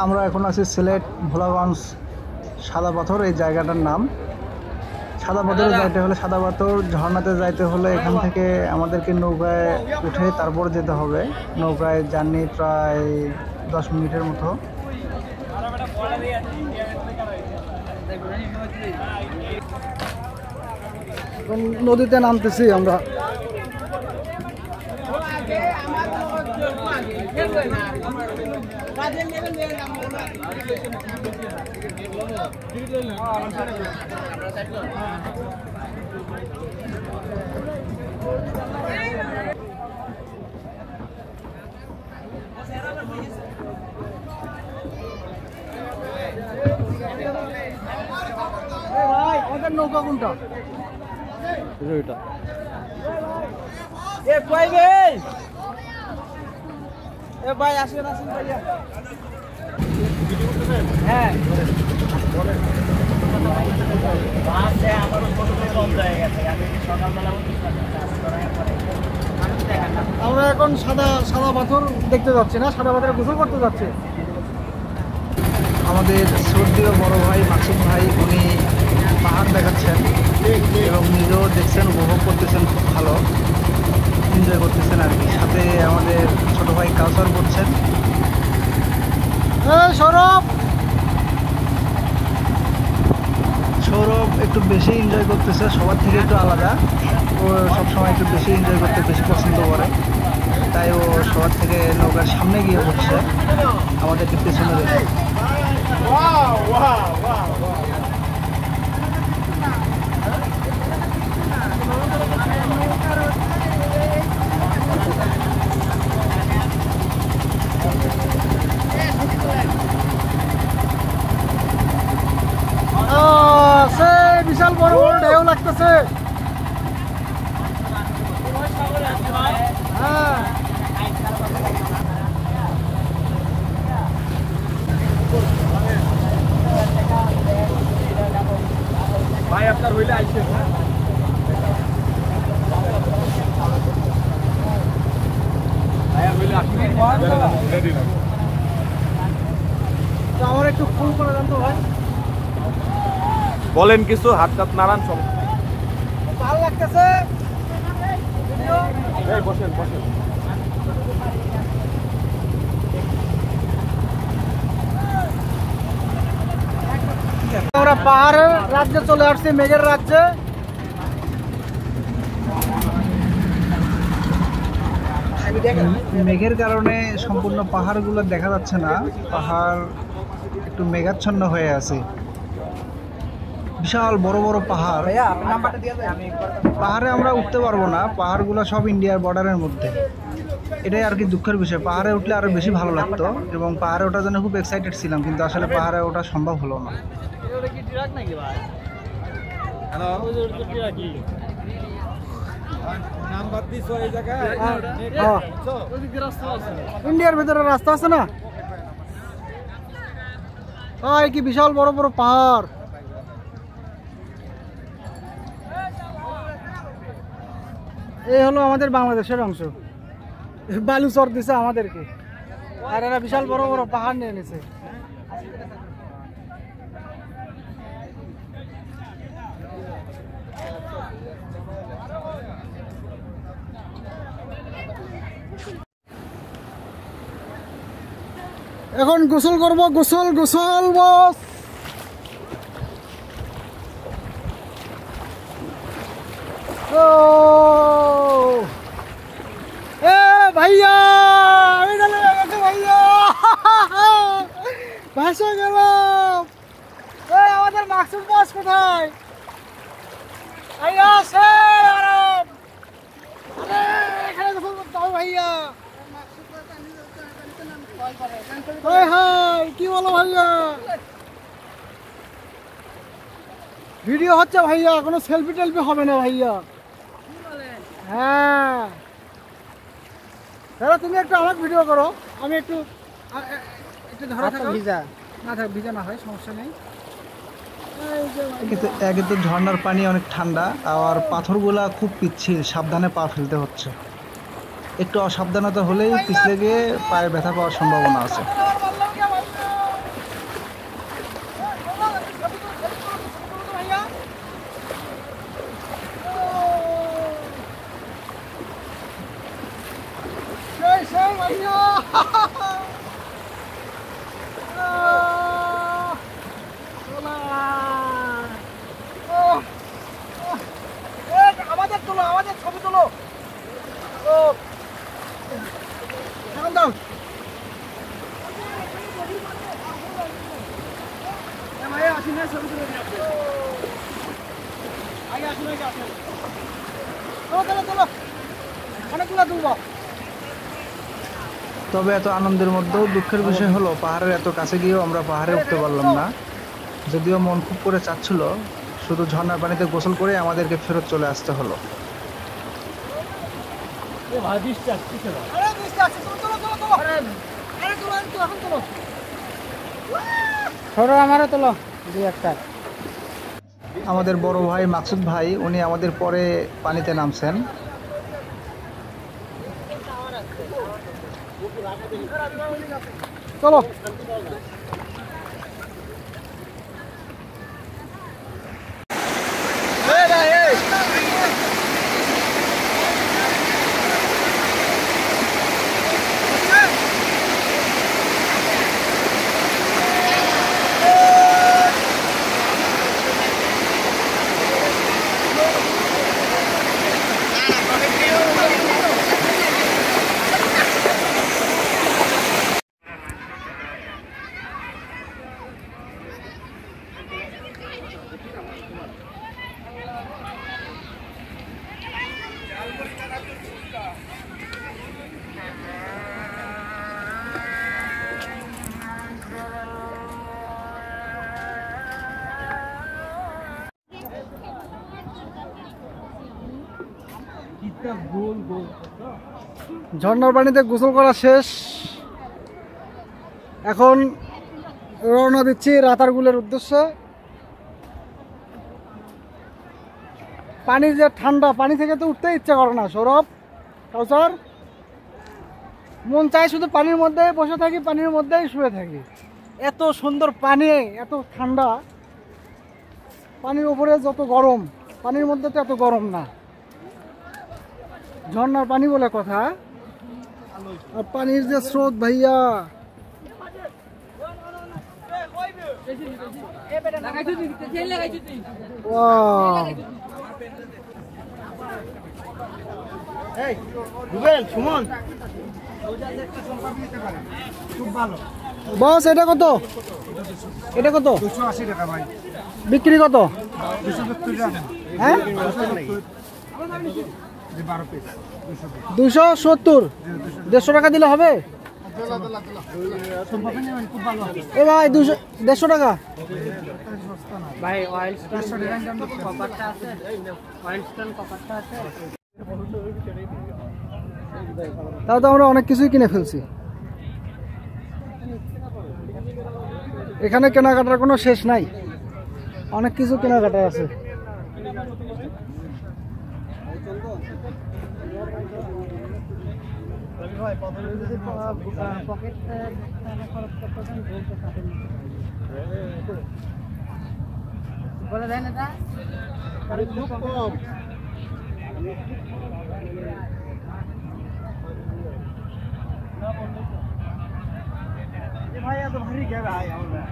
আমরা এখন আছি সিলেট ভোলাগঞ্জ সাদা পাথর, এই জায়গাটার নাম। সাদা পাথরে যাইতে হলে, সাদা পাথর ঝর্ণাতে যাইতে হলে এখান থেকে আমাদেরকে নৌকায় উঠে তারপর যেতে হবে। নৌকায় জার্নি প্রায় 10 মিনিটের মতো। নদীতে নামতেছি আমরা। ভাই আমাদের নৌকা কোনটা? এটা এ কই ভাই? এ ভাই আসেন আসেন ভাইয়া। হ্যাঁ বাসে আমারও কতটা কম যায় গেছে। আমি সকালবেলা আমরা এখন সাদা পাথর দেখতে যাচ্ছি না, সাদা পাথরে গোসল করতে যাচ্ছি। আমাদের শ্রদ্ধেয় বড় ভাই মাসুদ ভাই, উনি পাহাড় দেখাচ্ছেন এবং নিজেও দেখছেন, উপভোগ করতেছেন, খুব ভালো এনজয় করতেছেন আর কি। সাথে আমাদের ছোট ভাই কাউসার করছেন। সৌরভ একটু বেশি এনজয় করতেছে, সবার থেকে একটু আলাদা। ও সবসময় একটু বেশি এনজয় করতে বেশি পছন্দ করে, তাই ও সবার থেকে নৌকার সামনে গিয়ে বসছে, আমাদেরকে পেছনে রেখে। বিশাল বড় বড় ঢেউ লাগতেছে। ভাই আপনার হইলে আইছে আমার একটু ফুল করে দেন তো ভাই। বলেন কিছু, হাত টাত নাড়ান, সব ভালো লাগতেছে। বসেন বসেন। আমরা পাহাড়ের রাজ্যে চলে আসছি, মেঘের রাজ্যে। মেঘের কারণে সম্পূর্ণ পাহাড়গুলো দেখা যাচ্ছে না, পাহাড় একটু মেঘাচ্ছন্ন হয়ে আছে। বিশাল বড় বড় পাহাড়, পাহাড়ে আমরা উঠতে পারবো না, পাহাড়গুলো সব ইন্ডিয়ার বর্ডারের মধ্যে। এটাই আর কি দুঃখের বিষয়। পাহাড়ে উঠলে আরো বেশি ভালো লাগতো এবং পাহাড়ে ওঠার জন্য খুব এক্সাইটেড ছিলাম, কিন্তু আসলে পাহাড়ে ওঠা সম্ভব হলো না। ইন্ডিয়ার ভেতরে রাস্তা আছে না, কি বিশাল বড় বড় পাহাড়। এই হলো আমাদের বাংলাদেশের অংশ। বালু চর দিছে আমাদেরকে, আর এরা বিশাল বড় বড় পাহাড় নিয়ে নিছে। এখন গোসল করবো, গোসল গোসল বস। ভাইয়া আমি ভাইয়া ভাসা গেলাম। আমাদের মাকসুদ বস কোথায়? ভাইয়া এখানে গোসল করতে হবে ভাইয়া। কি বলো ভাইয়া? ভিডিও হচ্ছে ভাইয়া, কোনো সেলফি টেলফি হবে না ভাইয়া। হ্যাঁ দাদা তুমি একটু আমাকে ভিডিও করো, আমি একটু ধরা থাকো। ভিজা না থাক, ভিজা না হয় সমস্যা নেই। একে তো ঝর্ণার পানি অনেক ঠান্ডা, আর পাথরগুলা খুব পিচ্ছিল, সাবধানে পা ফেলতে হচ্ছে। একটু অসাবধানতা হলেই পিছলে গিয়ে পায়ে ব্যথা পাওয়ার সম্ভাবনা আছে। তবে এত আনন্দের মধ্যেও দুঃখের বিষয় হলো পাহাড়ের এত কাছে গিয়েও আমরা পাহাড়ে উঠতে পারলাম না। যদিও মন খুব করে চাচ্ছিল, শুধু ঝর্ণার পানিতে গোসল করে আমাদেরকে ফেরত চলে আসতে হলো। আমাদের বড় ভাই মাকসুদ ভাই, উনি আমাদের পরে পানিতে নামছেন। চলো। ঝর্ণার পানিতে গোসল করা শেষ, এখন রওনা দিচ্ছি রাতারগুলের উদ্দেশ্যে। পানির যে ঠান্ডা, পানি থেকে তো উঠতে ইচ্ছা করে না সৌরভ, কাউসার। মন চায় শুধু পানির মধ্যে বসে থাকি, পানির মধ্যেই শুয়ে থাকি। এত সুন্দর পানি, এত ঠান্ডা। পানির উপরে যত গরম, পানির মধ্যে তো এত গরম না। ঝর্ণার পানি বলে কথা। আর পানির যে স্রোত ভাইয়া, বস এটা কত? এটা কত? 280 টাকা ভাই। বিক্রি কত? 270। 150 টাকা দিলে হবে? এ ভাই 150 টাকা ভাই। তাও তো আমরা অনেক কিছুই কিনে ফেলছি। এখানে কেনাকাটার কোনো শেষ নাই, অনেক কিছু কেনাকাটা আছে। বলে দেন এটা ভাই, এত ভারী কে ভাই আমরা।